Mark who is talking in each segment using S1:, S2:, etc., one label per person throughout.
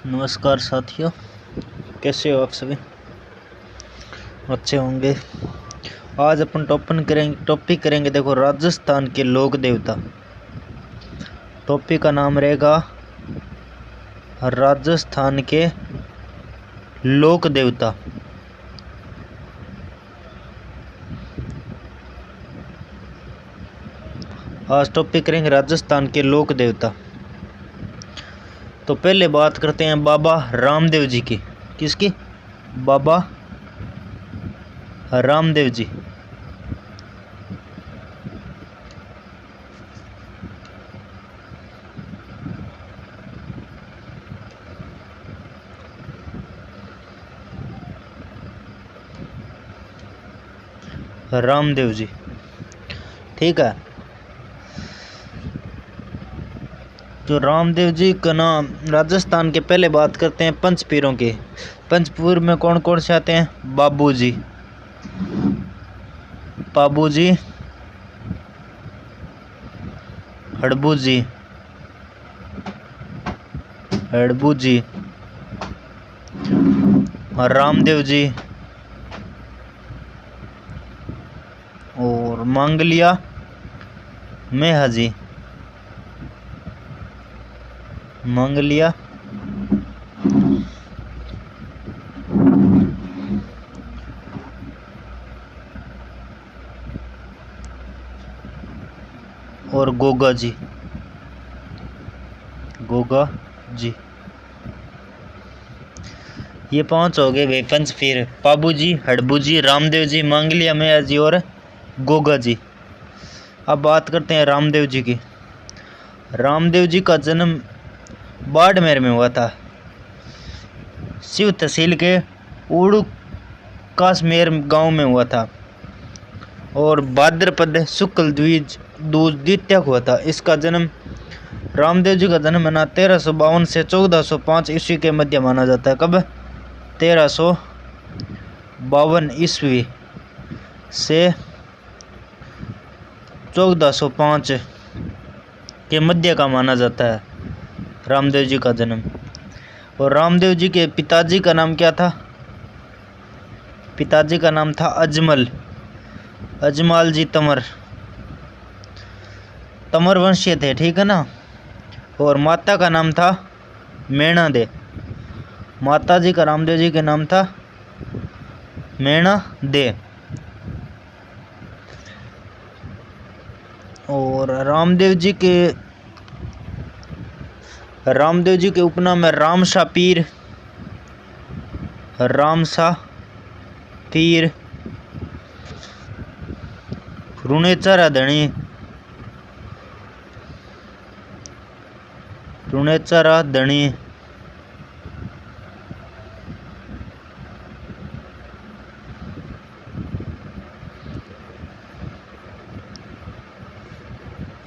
S1: नमस्कार साथियों, कैसे हो आप सभी? अच्छे होंगे। आज अपन टॉपिक करेंगे देखो, राजस्थान के लोक देवता। टॉपिक का नाम रहेगा राजस्थान के लोक देवता। आज टॉपिक करेंगे राजस्थान के लोक देवता। तो पहले बात करते हैं बाबा रामदेव जी की। किसकी? बाबा रामदेव जी। रामदेव जी, ठीक है। जो रामदेव जी का नाम, राजस्थान के पहले बात करते हैं पंचपीरों के। पंचपीर में कौन कौन से आते हैं? बाबूजी, बाबूजी, हड़बूजी, हड़बूजी, रामदेव जी और मांगलिया मेहा जी। मांगलिया और गोगा जी, गोगा जी। ये पांच हो गए वे पंचपीर। बाबूजी, हड़बूजी, रामदेव जी, मांगलिया मेहा जी और गोगा जी। अब बात करते हैं रामदेव जी की। रामदेव जी का जन्म बाड़मेर में हुआ था। शिव तहसील के उड़ू काश्मीर गांव में हुआ था और भाद्रपद शुक्ल द्वितीय हुआ था। इसका जन्म, रामदेव जी का जन्म है ना 1352 से 1405 ईस्वी के मध्य माना जाता है। कब? 1352 ईस्वी से 1405 के मध्य का माना जाता है रामदेव जी का जन्म। और रामदेव जी के पिताजी का नाम क्या था? पिताजी का नाम था अजमाल जी तंवर वंशीय थे, ठीक है ना। और माता का नाम था मेणा दे। माता जी का रामदेव जी के नाम था मेणा दे। और रामदेव जी के उपनाम है रामसा पीर, रुणेचरा धणी,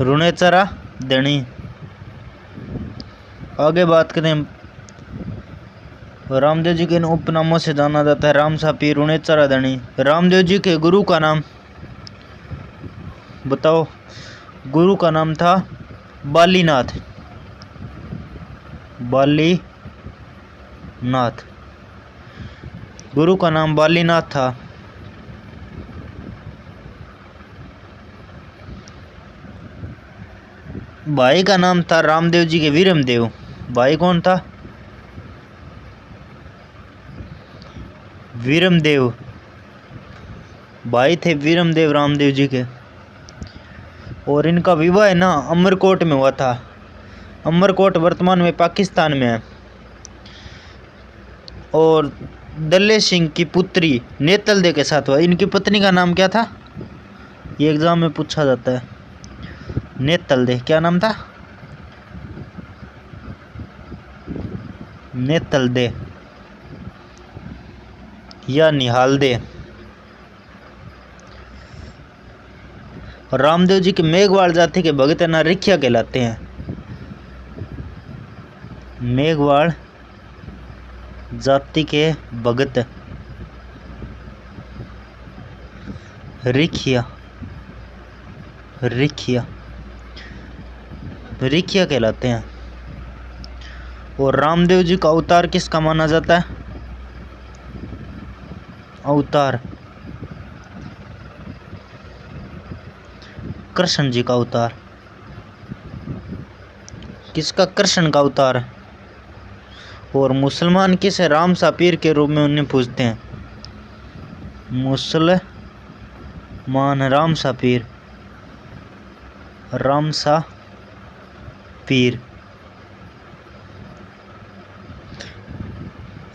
S1: रुणेचरा धणी। आगे बात करें, रामदेव जी के इन उपनामों से जाना जाता है रामसा पीर, रुणेचरा धणी। रामदेव जी के गुरु का नाम बताओ। गुरु का नाम था बालीनाथ। गुरु का नाम बालीनाथ था। भाई का नाम था रामदेव जी के वीरमदेव। भाई कौन था? वीरमदेव। भाई थे वीरमदेव रामदेव जी के। और इनका विवाह है ना अमरकोट में हुआ था। अमरकोट वर्तमान में पाकिस्तान में है। और दल्ले सिंह की पुत्री नेतल दे के साथ हुआ। इनकी पत्नी का नाम क्या था? ये एग्जाम में पूछा जाता है। नेतल दे, क्या नाम था? नेतल दे या निहाल दे। रामदेव जी के मेघवाल जाति के भगत ना रिखिया कहलाते हैं। मेघवाल जाति के भगत रिखिया कहलाते हैं। और रामदेव जी का अवतार किसका माना जाता है? अवतार कृष्ण जी का अवतार। किसका? कृष्ण का अवतार है। और मुसलमान किसे राम सा पीर के रूप में उन्हें पूजते हैं? मुसलमान राम सा पीर, राम सा पीर,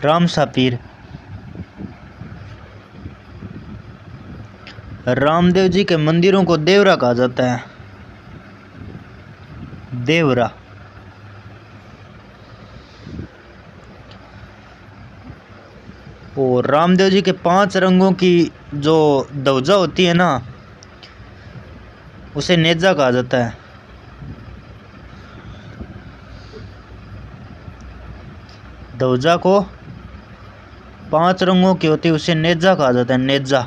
S1: राम सा पीर। रामदेव जी के मंदिरों को देवरा कहा जाता है, देवरा। और रामदेव जी के 5 रंगों की जो ध्वजा होती है ना, उसे नेजा कहा जाता है। ध्वजा को 5 रंगों की होती है, उसे नेजा कहा जाता है, नेजा।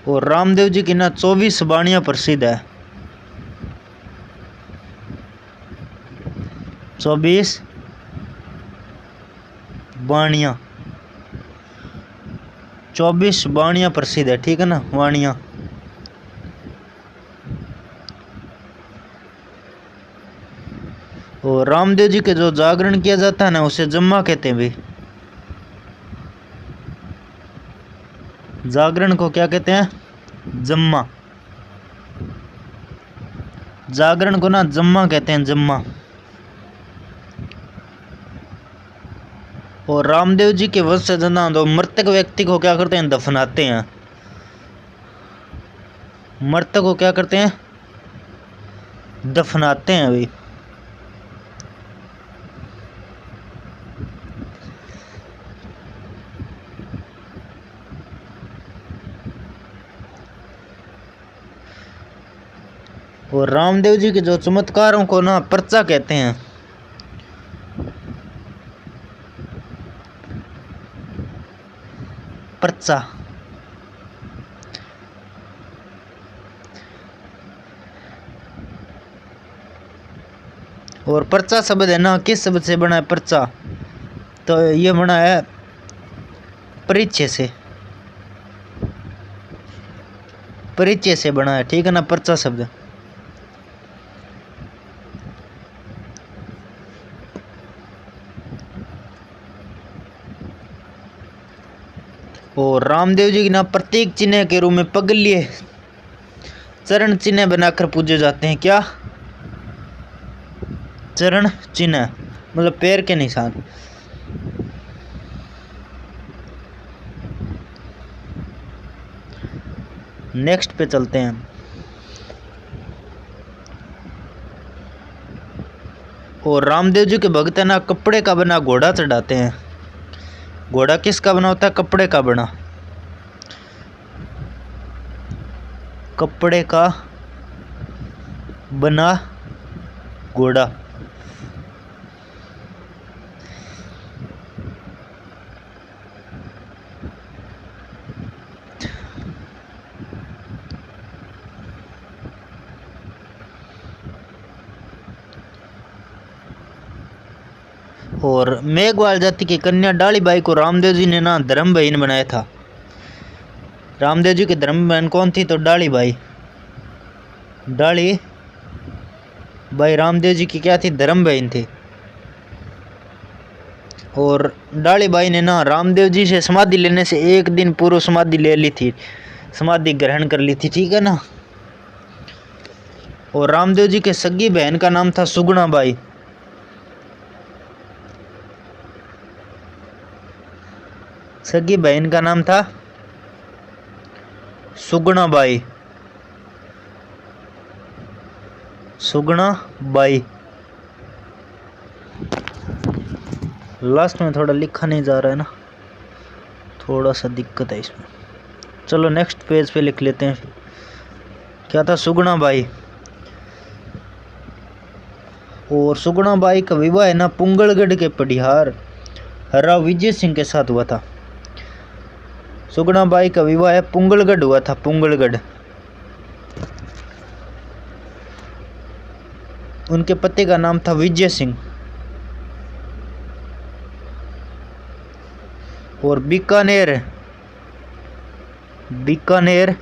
S1: और रामदेव जी की ना 24 वाणियां प्रसिद्ध है, 24 वाणियां, 24 वाणियां प्रसिद्ध है, ठीक है ना, वाणियां। और रामदेव जी के जो जागरण किया जाता है ना, उसे जम्मा कहते हैं भाई। जागरण को क्या कहते हैं? जम्मा। जागरण को ना जम्मा कहते हैं, जम्मा। और रामदेव जी के वंशज ना तो मृतक व्यक्ति को क्या करते हैं? दफनाते हैं। मृतक को क्या करते हैं? दफनाते हैं भाई। और रामदेव जी के जो चमत्कारों को ना पर्चा कहते हैं। पर्चा। और पर्चा शब्द है ना, किस शब्द से बना है पर्चा? तो ये बना है परिचय से, परिचय से बना है, ठीक है ना, पर्चा शब्द। और रामदेव जी की ना प्रतीक चिन्ह के रूप में पगलिए चरण चिन्ह बनाकर पूजे जाते हैं। क्या? चरण चिन्ह मतलब पैर के निशान। नेक्स्ट पे चलते हैं। और रामदेव जी के भक्त है ना कपड़े का बना घोड़ा चढ़ाते हैं। घोड़ा किसका बना होता है? कपड़े का बना, कपड़े का बना घोड़ा। और मेघवाल जाति की कन्या डाली बाई को रामदेव जी ने ना धर्म बहन बनाया था। रामदेव जी की धर्म बहन कौन थी? तो डाली बाई। डाली बाई रामदेव जी की क्या थी? धर्म बहन थी। और डाली बाई ने ना रामदेव जी से समाधि लेने से एक दिन पूर्व समाधि ले ली थी, समाधि ग्रहण कर ली थी, ठीक है ना। और रामदेव जी के सगी बहन का नाम था सुगुणा बाई। सगी बहन का नाम था सुगुणा बाई, सुगुणा बाई। लास्ट में थोड़ा लिखा नहीं जा रहा है ना, थोड़ा सा दिक्कत है इसमें। चलो नेक्स्ट पेज पे लिख लेते हैं। क्या था? सुगुणा बाई। और सुगुणा बाई का विवाह है ना पुंगलगढ़ के पढ़ियार राव विजय सिंह के साथ हुआ था। सुगुणा बाई का विवाह है पुंगलगढ़ हुआ था, पुंगलगढ़। उनके पति का नाम था विजय सिंह। और बीकानेर, बीकानेर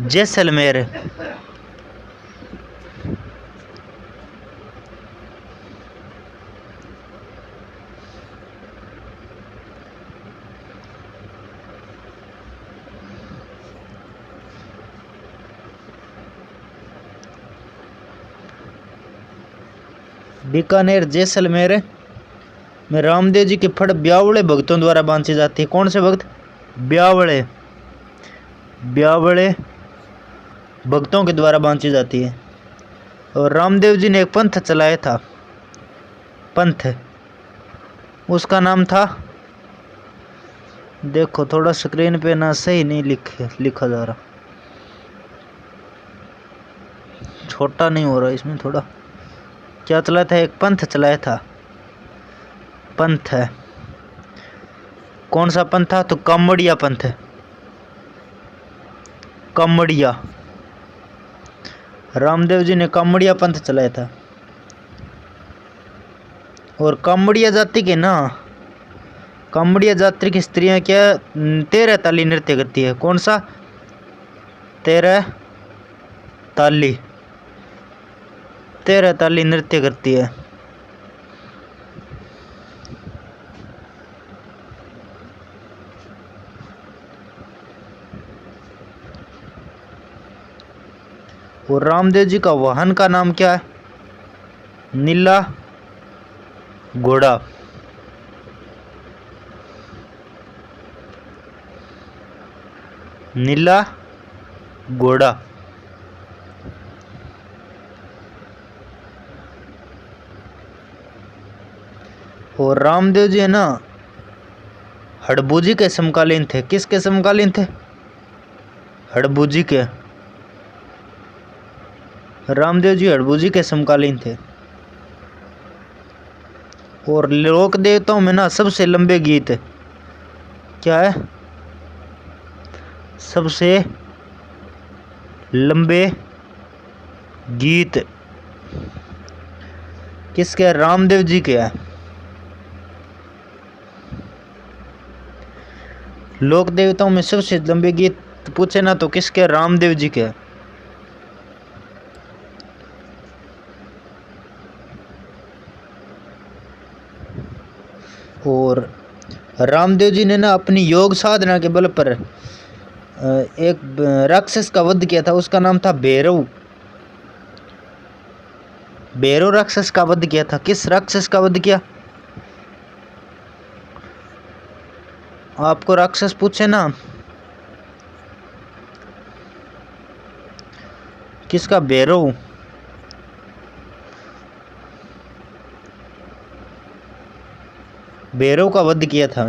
S1: जैसलमेर, बीकानेर जैसलमेर में रामदेव जी की फड़ ब्यावड़े भक्तों द्वारा बांधी जाती है। कौन से भक्त? ब्यावड़े, ब्यावड़े भक्तों के द्वारा बांधी जाती है। और रामदेव जी ने एक पंथ चलाया था, पंथ, उसका नाम था, देखो थोड़ा स्क्रीन पे ना सही नहीं लिखा जा रहा, छोटा नहीं हो रहा इसमें थोड़ा। क्या चलाया था? एक पंथ चलाया था, पंथ है। कौन सा पंथ था? तो कामड़िया पंथ, कामड़िया, रामदेव जी ने कामड़िया पंथ चलाया था। और कामड़िया जाति के ना, कामड़िया जाति की स्त्रियां क्या 13 ताली नृत्य करती है। कौन सा? 13 ताली, 13 ताली नृत्य करती है। और रामदेव जी का वाहन का नाम क्या है? नीला घोड़ा, नीला घोड़ा। और रामदेव जी है ना हड़बूजी के समकालीन थे। किसके समकालीन थे? हड़बूजी के, रामदेव जी हड़बूजी के समकालीन थे। और लोक देवताओं में ना सबसे लंबे गीत क्या है? सबसे लंबे गीत किसके? रामदेव जी के है। लोक देवताओं में सबसे लंबे गीत पूछे ना तो किसके? रामदेव जी के। और रामदेव जी ने ना अपनी योग साधना के बल पर एक राक्षस का वध किया था, उसका नाम था भैरव। भैरव राक्षस का वध किया था। किस राक्षस का वध किया? आपको राक्षस पूछे ना किसका? भैरव। भैरव का वध किया था।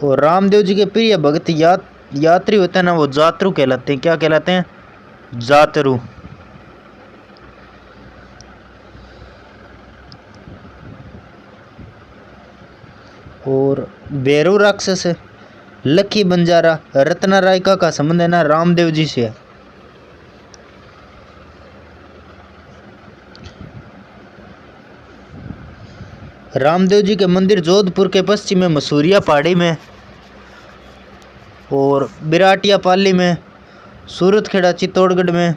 S1: और रामदेव जी के प्रिय भक्त यात्री होते हैं ना, वो जातरू कहलाते हैं। क्या कहलाते हैं? जातरू। और भैरव राक्षस लक्की बंजारा रत्ना रायका का संबंध है ना रामदेव जी से है। रामदेव जी के मंदिर जोधपुर के पश्चिम में मसूरिया पहाड़ी में, और बिराटिया पाली में, सूरतखेड़ा चित्तौड़गढ़ में,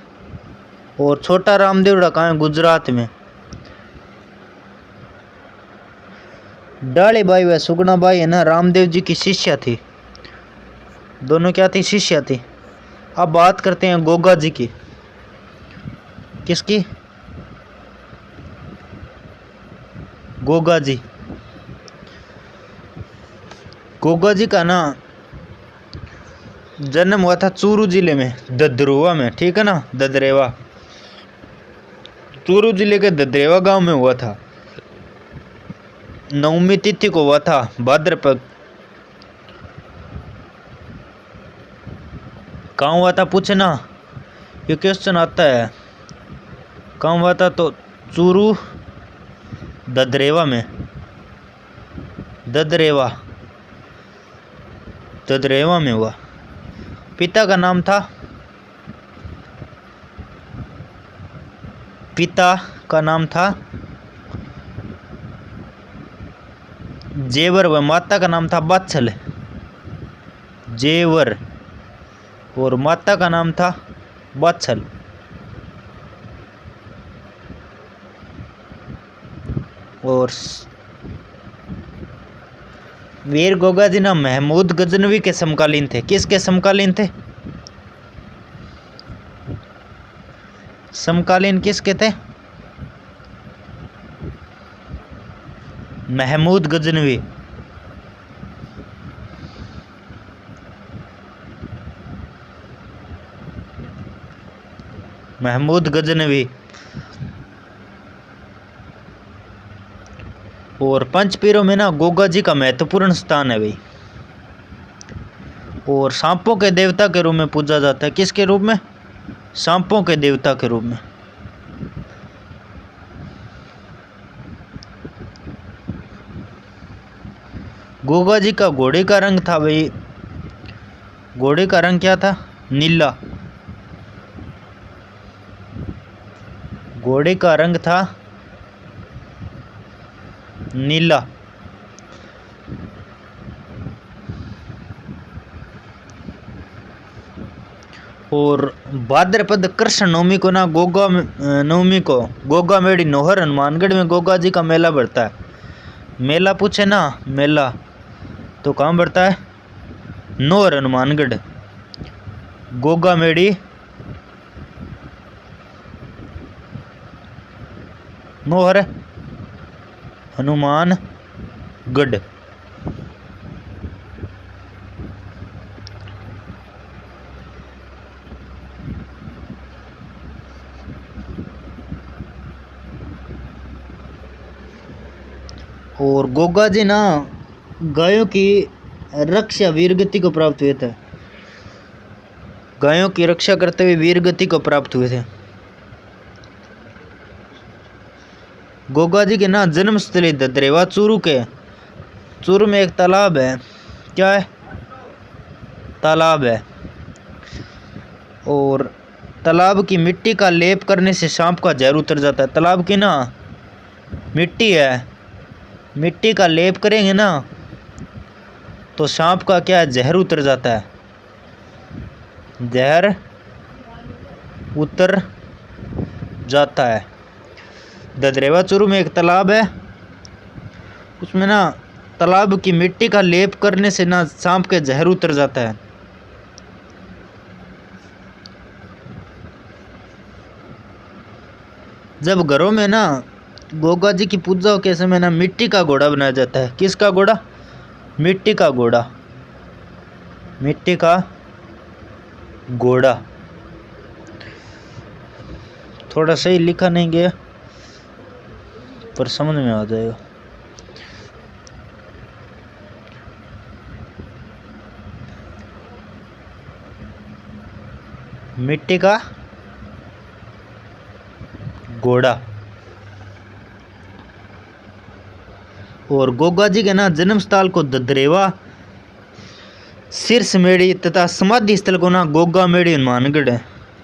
S1: और छोटा रामदेवड़ा कहाँ है? गुजरात में। डालीबाई व सुगुणाबाई है ना रामदेव जी की शिष्या थी। दोनों क्या थी? शिष्या थी। अब बात करते हैं गोगा जी की। किसकी? गोगा जी। गोगा जी का ना जन्म हुआ था चूरू जिले में, ददरेवा में, ठीक है ना, ददरेवा, चूरू जिले के ददरेवा गांव में हुआ था। 9वीं तिथि को हुआ था, भाद्रपद। कहाँ हुआ था पूछे ना, ये क्वेश्चन आता है। कहाँ हुआ था? तो चूरू ददरेवा में, ददरेवा। ददरेवा में हुआ। पिता का नाम था, पिता का नाम था जेवर व माता का नाम था बात्सल। जेवर और माता का नाम था बात्सल। और वीर गोगाजी ना महमूद गजनवी के समकालीन थे। किसके समकालीन थे? समकालीन किसके थे? महमूद गजनवी। महमूद गजनवी। और पंच पीरों में ना गोगा जी का महत्वपूर्ण स्थान है भाई। और सांपों के देवता के रूप में पूजा जाता है। किसके रूप में? सांपों के देवता के रूप में। गोगा जी का घोड़े का रंग था भाई, घोड़े का रंग क्या था? नीला। घोड़े का रंग था नीला। और भाद्रपद कृष्ण नवमी को ना गोगा नवमी को गोगा मेड़ी नोहर हनुमानगढ़ में गोगा जी का मेला बढ़ता है। मेला पूछे ना, मेला तो कहाँ बढ़ता है? नोहर हनुमानगढ़। गोगा मेड़ी नोहर हनुमानगढ़। और गोगा जी ना गायों की रक्षा वीरगति को प्राप्त हुए थे। गायों की रक्षा करते हुए वीरगति को प्राप्त हुए थे। गोगा जी के ना जन्मस्थली ददरेवा चूरू के। चूरू में एक तालाब है। क्या है? तालाब है। और तालाब की मिट्टी का लेप करने से सांप का जहर उतर जाता है। तालाब की ना मिट्टी है, मिट्टी का लेप करेंगे ना तो सांप का क्या जहर उतर जाता है, जहर उतर जाता है। ददरेवा चूरू में एक तालाब है, उसमें ना तालाब की मिट्टी का लेप करने से ना सांप के जहर उतर जाता है। जब घरों में ना गोगा जी की पूजा के समय ना मिट्टी का घोड़ा बनाया जाता है। किसका घोड़ा? मिट्टी का घोड़ा। मिट्टी का घोड़ा। थोड़ा सही लिखा नहीं गया पर समझ में आ जाएगा। मिट्टी का घोड़ा। और गोगा जी के ना जन्म स्थल को ददरेवा, शीर्ष मेड़ी तथा समाधि स्थल को ना गोगा मेड़ी हनुमानगढ़ है।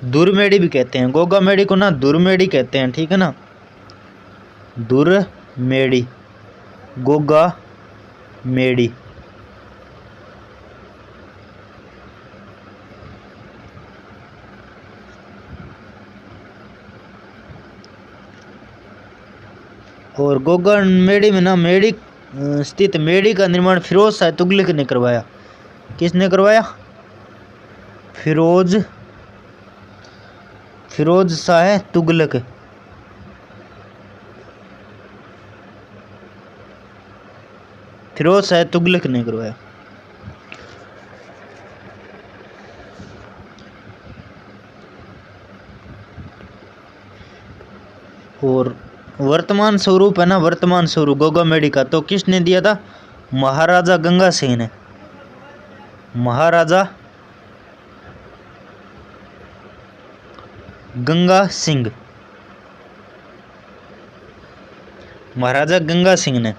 S1: दूर मेड़ी भी कहते हैं। गोगा मेड़ी को ना दूर मेड़ी कहते हैं। ठीक है ना, दूर मेड़ी, गोगा मेड़ी। और गोगा मेड़ी में ना मेड़ी स्थित मेड़ी का निर्माण फिरोज शाह तुगलक ने करवाया। किसने करवाया? फिरोज शाह तुगलक। फिरोज शाह तुगलक ने करवाया। और वर्तमान स्वरूप है ना, वर्तमान स्वरूप गोगा मेड़ी का तो किसने दिया था? महाराजा गंगा सिंह ने। महाराजा गंगा सिंह। महाराजा गंगा सिंह ने।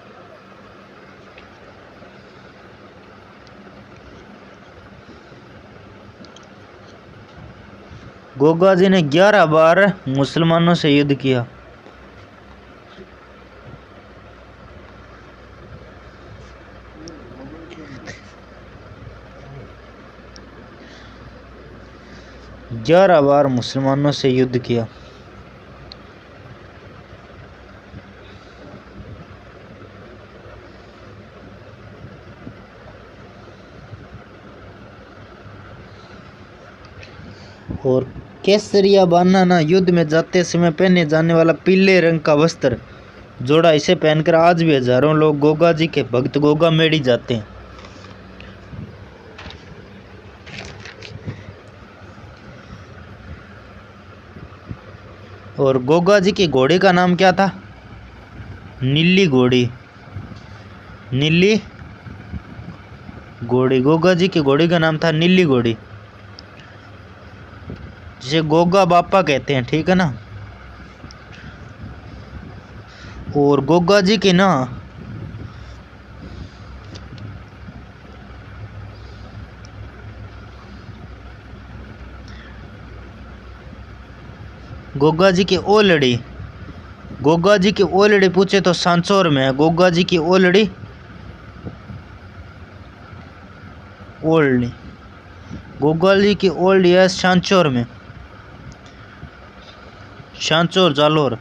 S1: गोगा जी ने 11 बार मुसलमानों से युद्ध किया। ग्यारह बार मुसलमानों से युद्ध किया। और केसरिया बानाना युद्ध में जाते समय पहने जाने वाला पीले रंग का वस्त्र जोड़ा, इसे पहनकर आज भी हजारों लोग गोगा जी के भक्त गोगा मेड़ी जाते हैं। और गोगा जी की घोड़ी का नाम क्या था? नीली घोड़ी। नीली घोड़ी, गोगा जी की घोड़ी का नाम था नीली घोड़ी, जिसे गोगा बापा कहते हैं, ठीक है ना। और गोगा जी की ना गोगा जी की ओलड़ी, गोगा जी की ओलड़ी पूछे तो सांचौर में है। गोगा जी की ओलड़ी ओलड़ी, गोगा जी की ओलड़ी है सांचौर में, सांचौर जालोर।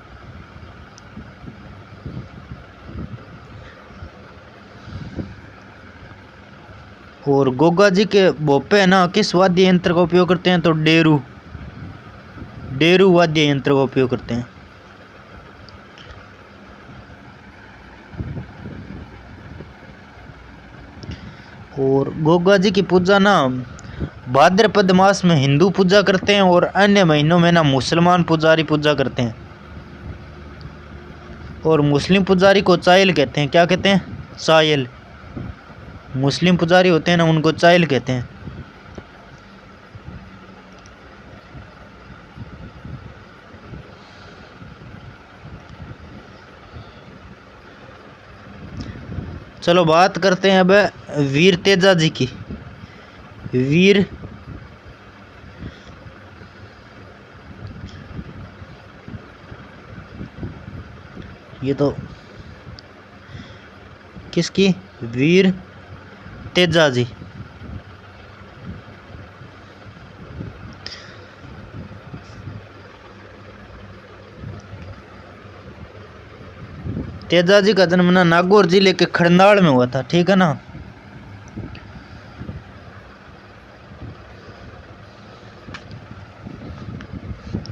S1: और गोगा जी के भोपे ना किस वाद्य यंत्र का उपयोग करते हैं? तो डेरू, डेरू वाद्य यंत्र का उपयोग करते हैं। और गोगा जी की पूजा ना भाद्रपद मास में हिंदू पूजा करते हैं और अन्य महीनों में ना मुसलमान पुजारी पूजा करते हैं। और मुस्लिम पुजारी को चायल कहते हैं। क्या कहते हैं? चायल। मुस्लिम पुजारी होते हैं ना, उनको चायल कहते हैं। चलो बात करते हैं अब वीर तेजा जी की। वीर ये तो किसकी? वीर तेजा जी। तेजा जी का जन्म ना नागौर जिले के खरनाल में हुआ था, ठीक है ना।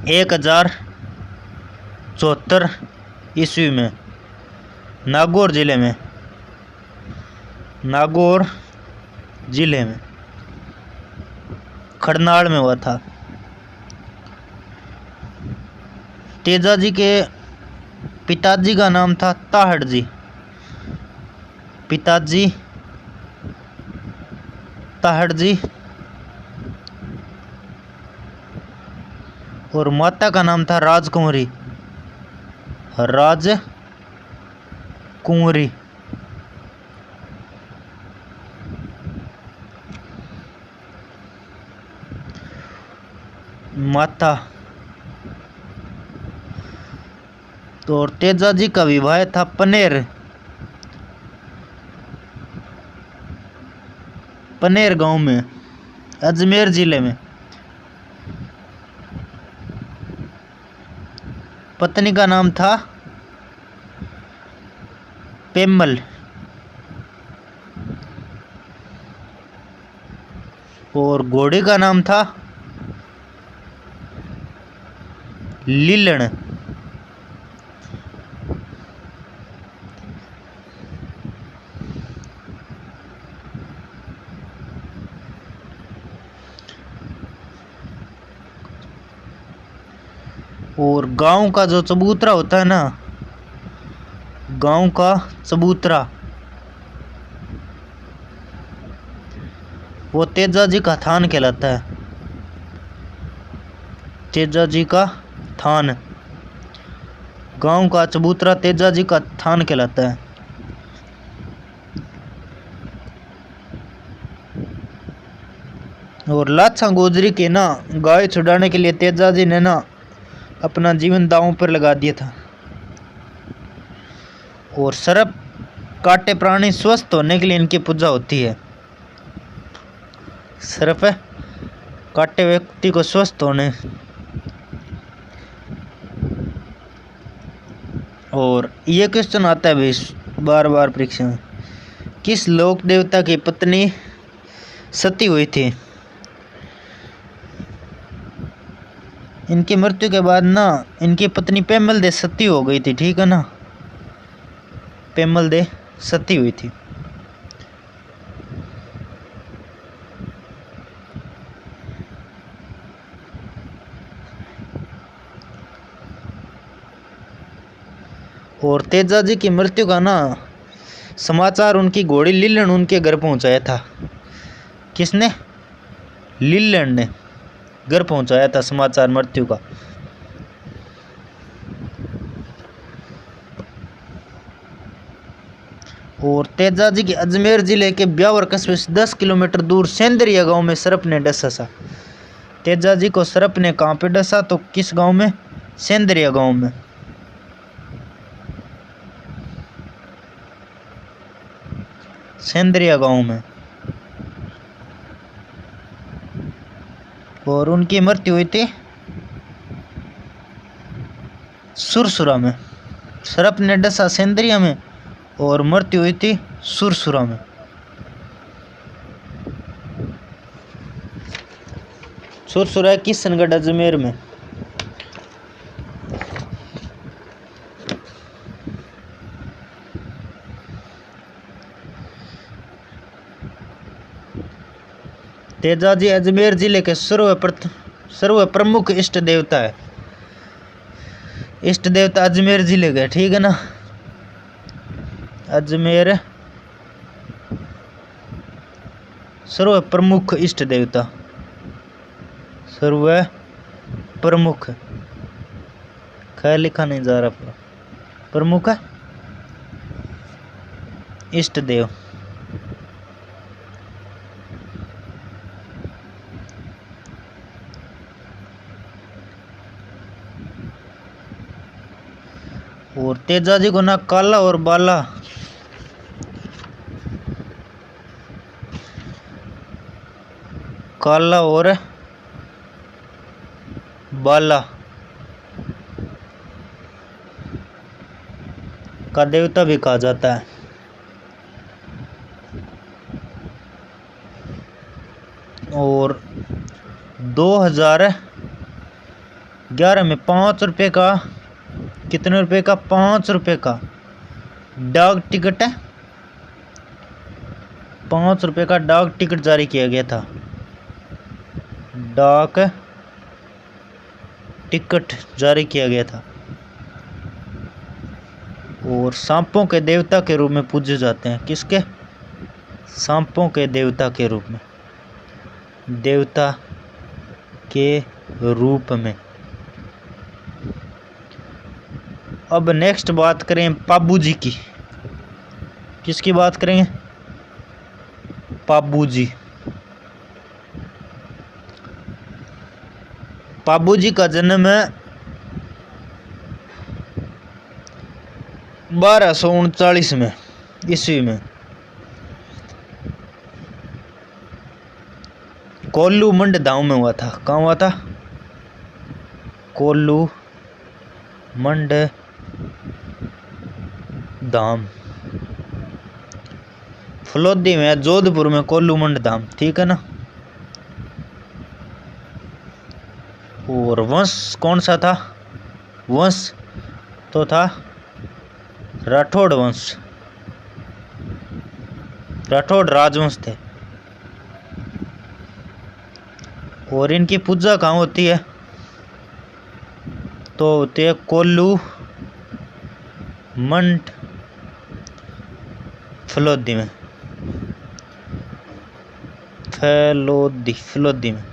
S1: एक 1074 ईस्वी में नागौर जिले में, नागौर जिले में खरनाल में हुआ था। तेजा जी के पिताजी का नाम था ताहड़ जी। पिताजी ताहड़ जी। और माता का नाम था राजकुंवरी, राजकुंवरी। माता। तो और तेजा जी का विवाह था पनेर गांव में, अजमेर जिले में। पत्नी का नाम था पेमल। और घोड़े का नाम था लीलन। और गांव का जो चबूतरा होता है ना, गांव का चबूतरा, वो तेजा जी का थान कहलाता है। तेजा जी का थान, गांव का चबूतरा तेजा जी का थान कहलाता है। और लाछा गोजरी के ना गाय छुड़ाने के लिए तेजाजी ने ना अपना जीवन दांव पर लगा दिया था। और सर्प काटे प्राणी स्वस्थ होने के लिए इनकी पूजा होती है। सर्प काटे व्यक्ति को स्वस्थ होने। और ये क्वेश्चन आता है भाई बार बार परीक्षा में, किस लोक देवता की पत्नी सती हुई थी? इनकी मृत्यु के बाद ना इनकी पत्नी पेमल दे सती हो गई थी, ठीक है ना, पेमल दे सती हुई थी। और तेजाजी की मृत्यु का ना समाचार उनकी घोड़ी लीलन उनके घर पहुंचाया था। किसने? लीलन ने घर पहुंचाया था समाचार मृत्यु का। और तेजाजी के अजमेर जिले के ब्यावर कस्बे से 10 किलोमीटर दूर सेंदरिया गांव में सर्प ने डसा। तेजाजी को सर्प ने कहाँ पे डसा? तो किस गांव में? सेंदरिया गांव में। सेंदरिया गांव में। और उनकी मृत्यु हुई थी सुरसुरा में। सर्प ने डसा सेंदरिया में और मृत्यु हुई थी सुरसुरा में। सुरसुरा किशनगढ़ अजमेर में। तेजाजी अजमेर जिले के सर्व प्रमुख इष्ट देवता है। इष्ट देवता अजमेर जिले के, ठीक है ना, अजमेर सर्व प्रमुख इष्ट देवता, सर्व प्रमुख, ख्याल लिखा नहीं जा रहा, प्रमुख इष्ट देव। और तेजाजी को ना काला और बाला काला और बाला का देवता भी कहा जाता है। और 2011 में 5 रुपये का, कितने रुपए का? 5 रुपये का डाक टिकट है, 5 रुपये का डाक टिकट जारी किया गया था। डाक टिकट जारी किया गया था। और सांपों के देवता के रूप में पूजे जाते हैं। किसके? सांपों के देवता के रूप में, देवता के रूप में। अब नेक्स्ट बात करें पाबू जी की। किसकी बात करेंगे? पाबू जी। पाबू जी का जन्म 1239 में ईस्वी में कोल्लू मंड गांव में हुआ था। कहाँ हुआ था? कोल्लू मंड धाम, फलोदी में, जोधपुर में कोल्लू मंड धाम, ठीक है ना। और वंश कौन सा था? वंश तो था राठौड़ वंश, राठौड़ राजवंश थे। और इनकी पूजा कहाँ होती है? तो होती है कोल्लू मंड फलोदी में, फलोदी में।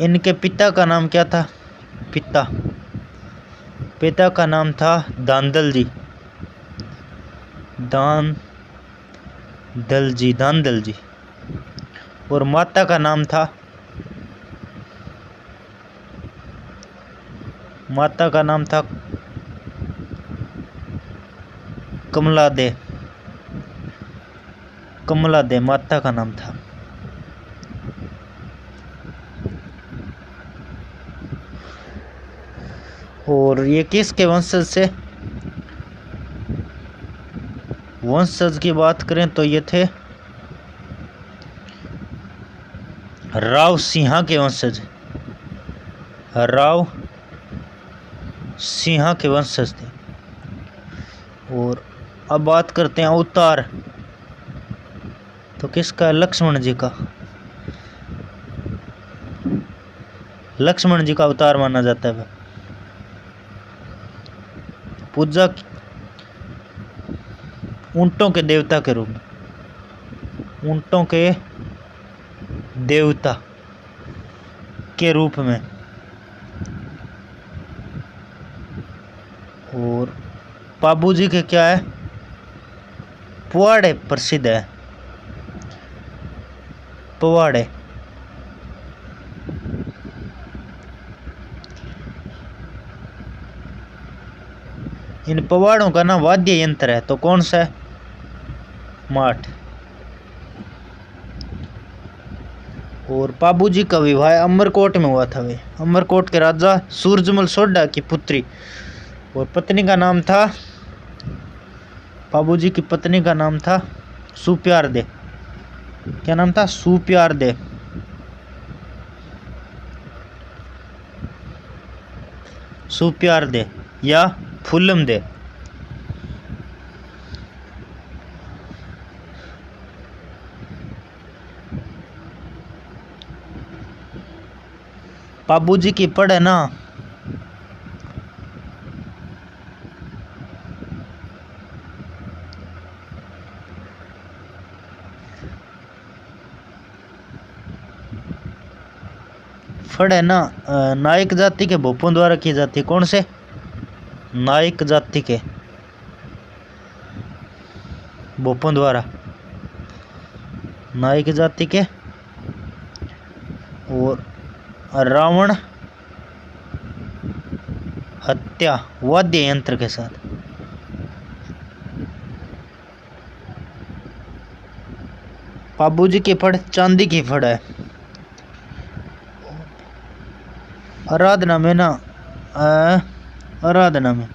S1: इनके पिता का नाम क्या था? पिता का नाम था दांदल जी, दांदल दलजी, धांधल जी। और माता का नाम था, माता का नाम था कमला दे, कमला दे माता का नाम था। और ये किसके वंशज से, वंशज की बात करें तो ये थे राव सिंहा के वंशज, राव सिंहा के वंशज थे। और अब बात करते हैं अवतार, तो किसका, लक्ष्मण जी का, लक्ष्मण जी का अवतार माना जाता है। पूजा ऊंटों के देवता के रूप में, ऊंटों के देवता के रूप में। और पाबू जी के क्या है, पवाड़े प्रसिद्ध है, पवाड़े। इन पवाड़ों का ना वाद्य यंत्र है, तो कौन सा है, माठ। और पाबू जी का विवाह अमरकोट में हुआ था। वे अमरकोट के राजा सूरजमल सोढ़ा की पुत्री, और पत्नी का नाम था, पाबू जी की पत्नी का नाम था सुप्यार दे। क्या नाम था, सुप्यार दे। सुप्यार दे या फुल्लम दे। पाबू जी की पढ़ है ना, फड़ है ना, नायक जाति के भोपों द्वारा की जाती है। कौन से, नायक जाति के भोपों द्वारा, नायक जाति के। और रावण हत्या वाद्य यंत्र के साथ। पाबू जी की फड़ चांदी की फड़ है। आराधना में ना, आराधना में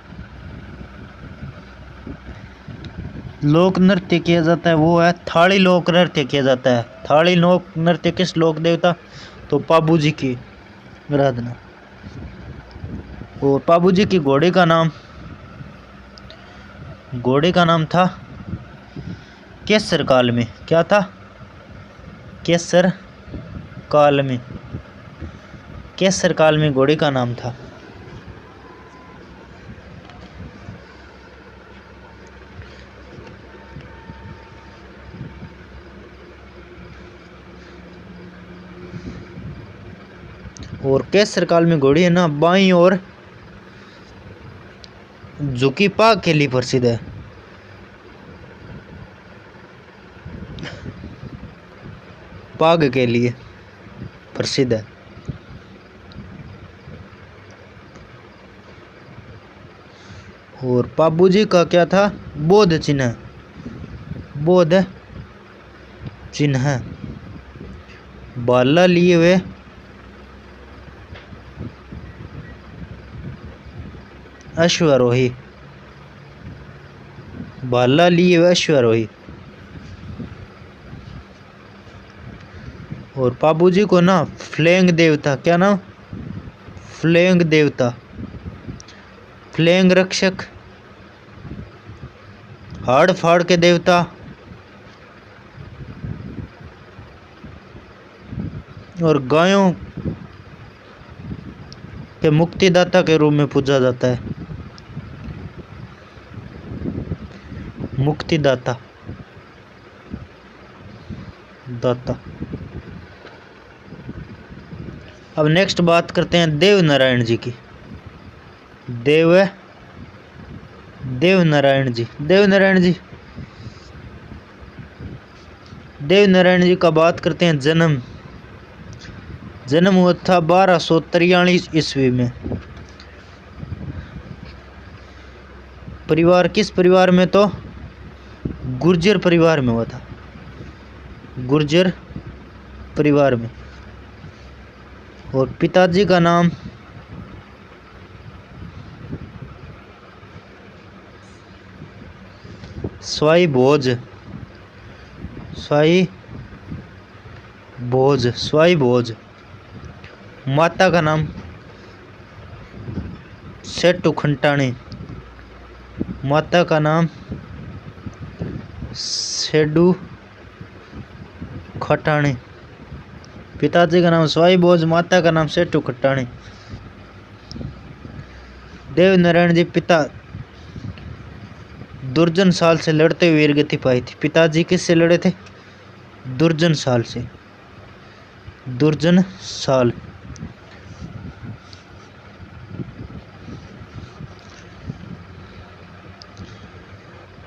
S1: लोक नृत्य किया जाता है, वो है थाली लोक नृत्य किया जाता है। थाली लोक नृत्य किस लोक देवता, तो पाबू जी की आराधना। और पाबू जी की घोड़े का नाम, घोड़े का नाम था केसर काल में। क्या था, केसर काल में, केसर काल में घोड़े का नाम था। और केसर काल में घोड़ी है ना, बाईं और झुकी पाग के लिए प्रसिद्ध है। पाग के लिए प्रसिद्ध है। और पाबू जी का क्या था, बोध चिन्ह, बोध चिन्ह, बाला लिए हुए, अश्वारोही, भाला लिए हुए अश्वारोही। और पाबू जी को ना फ्लेंग देवता, क्या नाम, फ्लेंग देवता, फ्लेंग रक्षक, हाड़ फाड़ के देवता, और गायों के मुक्तिदाता के रूप में पूजा जाता है। मुक्तिदाता, दाता। अब नेक्स्ट बात करते हैं देव नारायण जी की। देव नारायण जी, देव नारायण जी देव नारायण जी का बात करते हैं जन्म। जन्म हुआ था 1243 ईस्वी में। परिवार किस परिवार में? तो गुर्जर परिवार में हुआ था, गुर्जर परिवार में। और पिताजी का नाम स्वाई भोज, स्वाई भोज, स्वाई भोज। माता का नाम सेठू खंटाणी, माता का नाम सेडू खटाणी। पिताजी का नाम स्वाई भोज, माता का नाम सेठू खटाणी। देव नारायण जी पिता दुर्जन साल से लड़ते हुए वीरगति पाई थी। पिताजी किससे लड़े थे? दुर्जन साल से, दुर्जन साल।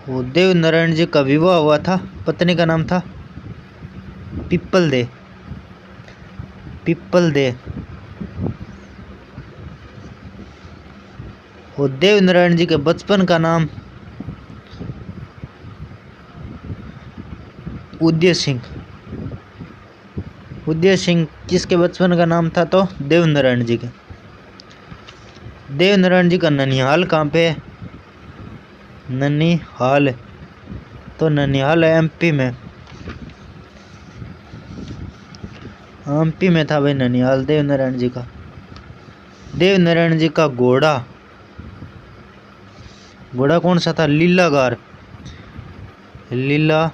S1: वो देव नारायण जी का विवाह हुआ था, पत्नी का नाम था पिप्पल दे, पिप्पल दे। वो देव नारायण जी के बचपन का नाम उदय सिंह, उदय सिंह किसके बचपन का नाम था? तो देव नारायण जी के। देव नारायण जी का ननिहाल कहाँ पे है? ननिहाल, तो ननिहाल एमपी में, एमपी में था भाई ननिहाल देव नारायण जी का। देव नारायण जी का घोड़ा, घोड़ा कौन सा था? लीलागार, लीलागार।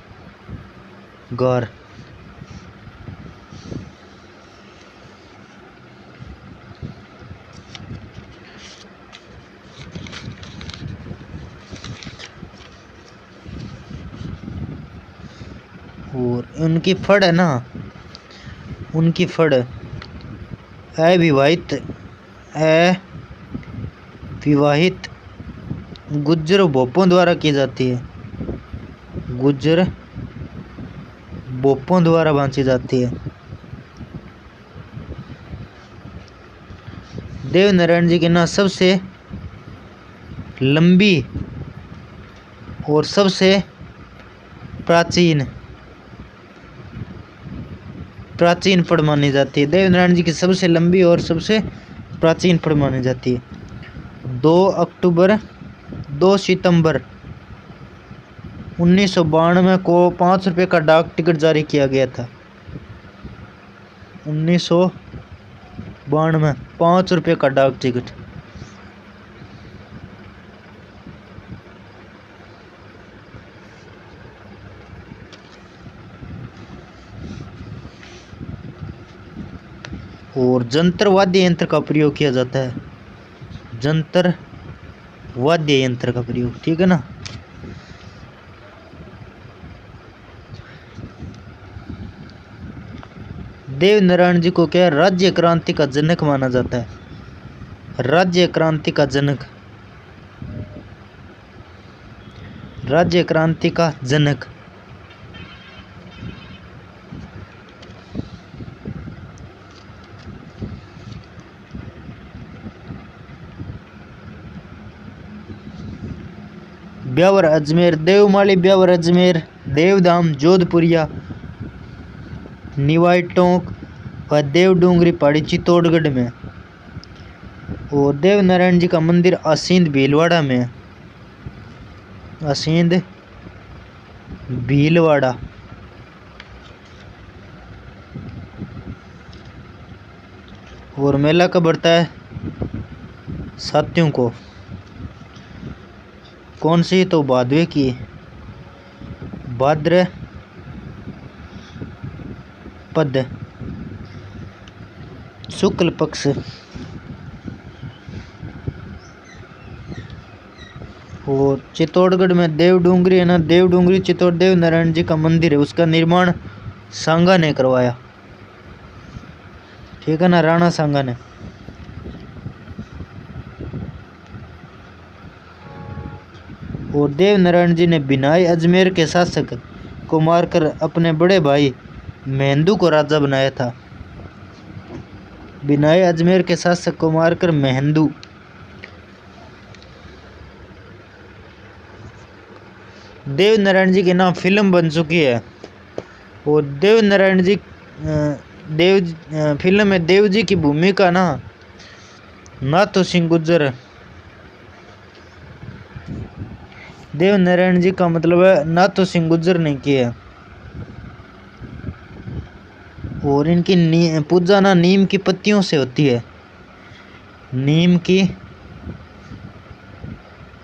S1: और उनकी फड़ है ना, उनकी फड़ अविवाहित, अविवाहित गुज्जर भोपों द्वारा की जाती है, गुज्जर भोपों द्वारा बांधी जाती है। देव नारायण जी की ना सबसे लंबी और सबसे प्राचीन फड़ मानी जाती है। देव नारायण जी की सबसे लंबी और सबसे प्राचीन फड़ मानी जाती है। 2 सितंबर 1992 को 5 रुपये का डाक टिकट जारी किया गया था। 1992 5 रुपये का डाक टिकट। और जंतर वाद्य यंत्र का प्रयोग किया जाता है, जंतर वाद्य यंत्र का प्रयोग, ठीक है ना। देव नारायण जी को क्या राज्य क्रांति का जनक माना जाता है? राज्य क्रांति का जनक, राज्य क्रांति का जनक। ब्यावर अजमेर, देवमाली ब्यावर अजमेर, देवधाम जोधपुरिया, निवाई टोंक व देवडूंगरी पहाड़ी चित्तौड़गढ़ में। और देव नारायण जी का मंदिर असींद भीलवाड़ा में है, असींद भीलवाड़ा। और मेला कब बढ़ता है? साथियों को। कौन सी? तो भादवे की, भाद्र पद शुक्ल पक्ष। और चित्तौड़गढ़ में देवडूंगरी है ना, देवडूंगरी चित्तौड़ देव नारायण जी का मंदिर है, उसका निर्माण सांगा ने करवाया, ठीक है ना, राणा सांगा ने। और देव नारायण जी ने बिनाई अजमेर के शासक को मारकर अपने बड़े भाई मेहंदू को राजा बनाया था। बिनाए अजमेर के शासक को मारकर मेहंदू। देव नारायण जी के नाम फिल्म बन चुकी है और देव नारायण जी फिल्म में देव जी की भूमिका ना नाथू सिंह गुर्जर। देव नारायण जी का मतलब है नाथू सिंह गुर्जर ने किया। और इनकी पूजा ना नीम की पत्तियों से होती है, नीम की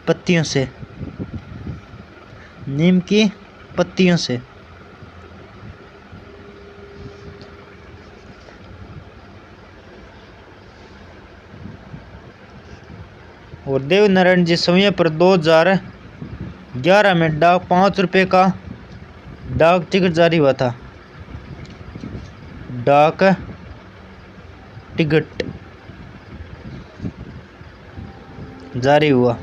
S1: पत्तियों से, नीम की पत्तियों से। और देव नारायण जी समय पर 2011 में डाक 5 रुपये का डाक टिकट जारी हुआ था। डाक टिकट जारी हुआ।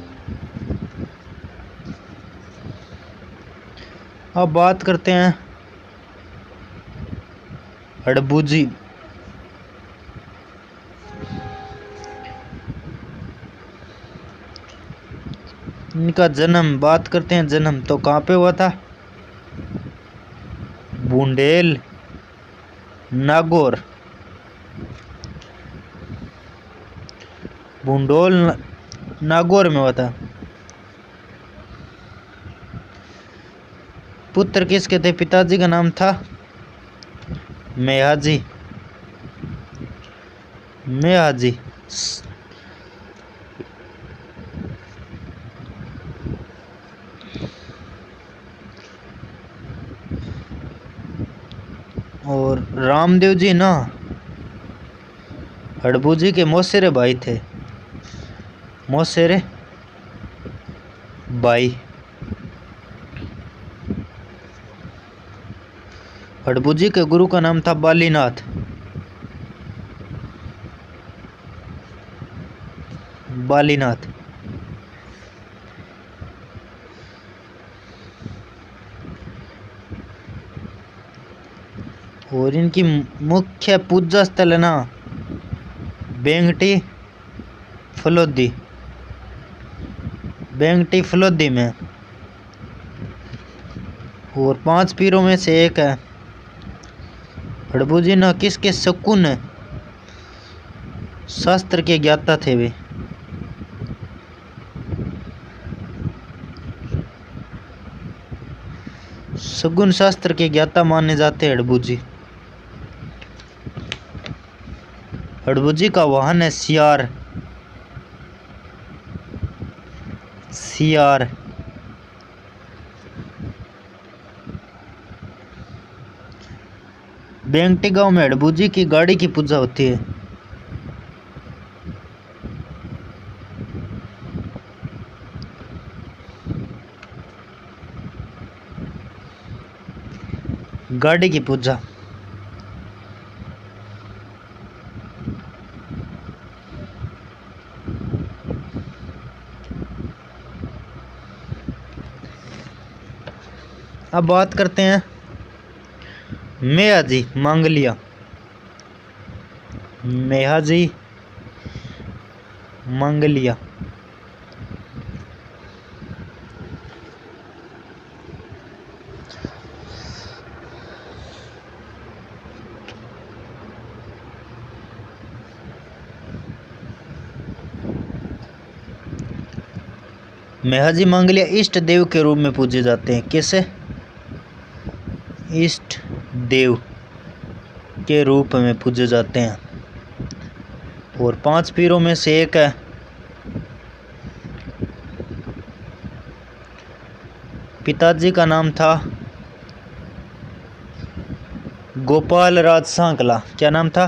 S1: अब बात करते हैं हड़बूजी। इनका जन्म, बात करते हैं जन्म, तो कहाँ पे हुआ था? बुंदेल नागौर, बुंडोल नागौर में हुआ था। पुत्र किसके थे? पिताजी का नाम था मेहाजी, मेहाजी। और रामदेव जी ना हड़बूजी के मौसेरे भाई थे, मौसेरे भाई। हड़बूजी के गुरु का नाम था बालीनाथ, बालीनाथ। और इनकी मुख्य पूजा स्थल है ना बेंगटी फलोदी, बेंगटी फलोदी में। और 5 पीरों में से एक है। हड़बूजी ना किसके शकुन शास्त्र के ज्ञाता थे वे। शगुन शास्त्र के ज्ञाता माने जाते हैं हड़बूजी। हड़बूजी का वाहन है सियार, सियार। बेंगटी गांव में हड़बूजी की गाड़ी की पूजा होती है। गाड़ी की पूजा। अब बात करते हैं मेहाजी मांगलिया, मेहाजी मांगलिया। मेहाजी मांगलिया इष्ट देव के रूप में पूजे जाते हैं। कैसे? इष्ट देव के रूप में पूजे जाते हैं। और 5 पीरों में से एक है। पिताजी का नाम था गोपाल राज सांकला। क्या नाम था?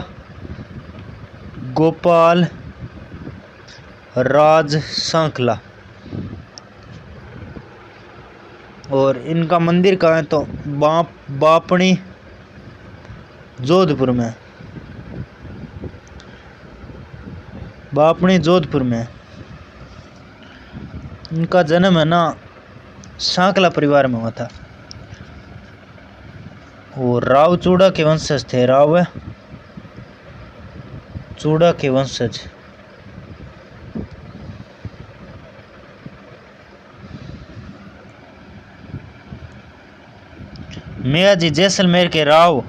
S1: गोपाल राज सांकला। और इनका मंदिर कहाँ है? तो बापणी जोधपुर में, बापणी जोधपुर में। इनका जन्म है ना सांकला परिवार में हुआ था। और राव चूड़ा के वंशज थे। राव चूड़ा के वंशज। मियाजी जैसलमेर के राव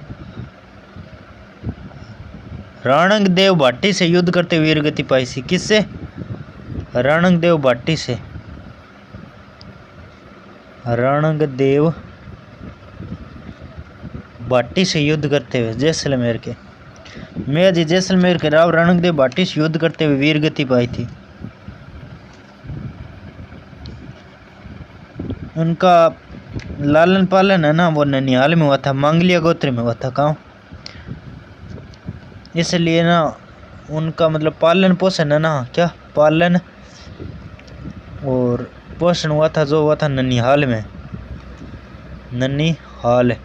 S1: रणंग देव भाटी से युद्ध करते वीर गति पाई थी। किससे? रणंग देव भाटी से। रणंग देव भाटी से युद्ध करते हुए जैसलमेर के मियाजी जैसलमेर के राव रणंग देव भाटी से युद्ध करते हुए वीर गति पाई थी। उनका लालन पालन है ना वो ननिहाल में हुआ था, मांगलिया गोत्र में हुआ था। कहाँ? इसलिए ना उनका मतलब पालन पोषण है ना, क्या पालन और पोषण हुआ था, जो हुआ था ननिहाल में। ननिहाल।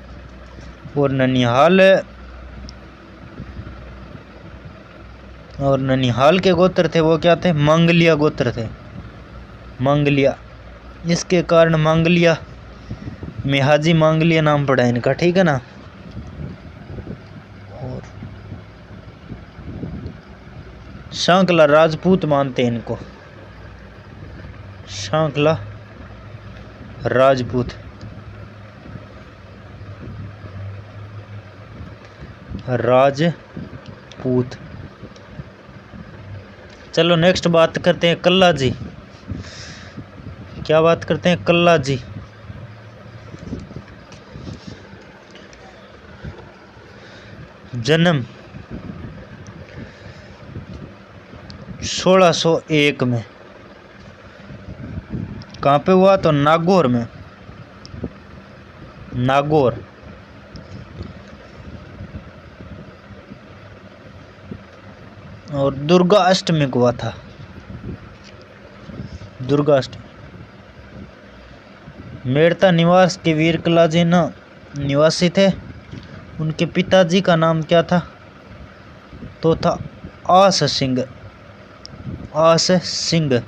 S1: और ननिहाल के गोत्र थे वो क्या थे? मांगलिया गोत्र थे। मांगलिया। इसके कारण मांगलिया में हाजी मांगलिया नाम पड़ा इनका, ठीक है ना। और सांकला राजपूत मानते हैं इनको। सांकला राजपूत। राजपूत। चलो नेक्स्ट बात करते हैं कल्ला जी। क्या बात करते हैं? कल्ला जी। जन्म 1601 में। कहाँ पे हुआ? तो नागौर में। नागौर। और दुर्गा अष्टमी को हुआ था। दुर्गा अष्टमी। मेड़ता निवास के वीर कल्ला जी ना निवासी थे। उनके पिताजी का नाम क्या था? तो था आस सिंह। आस सिंह।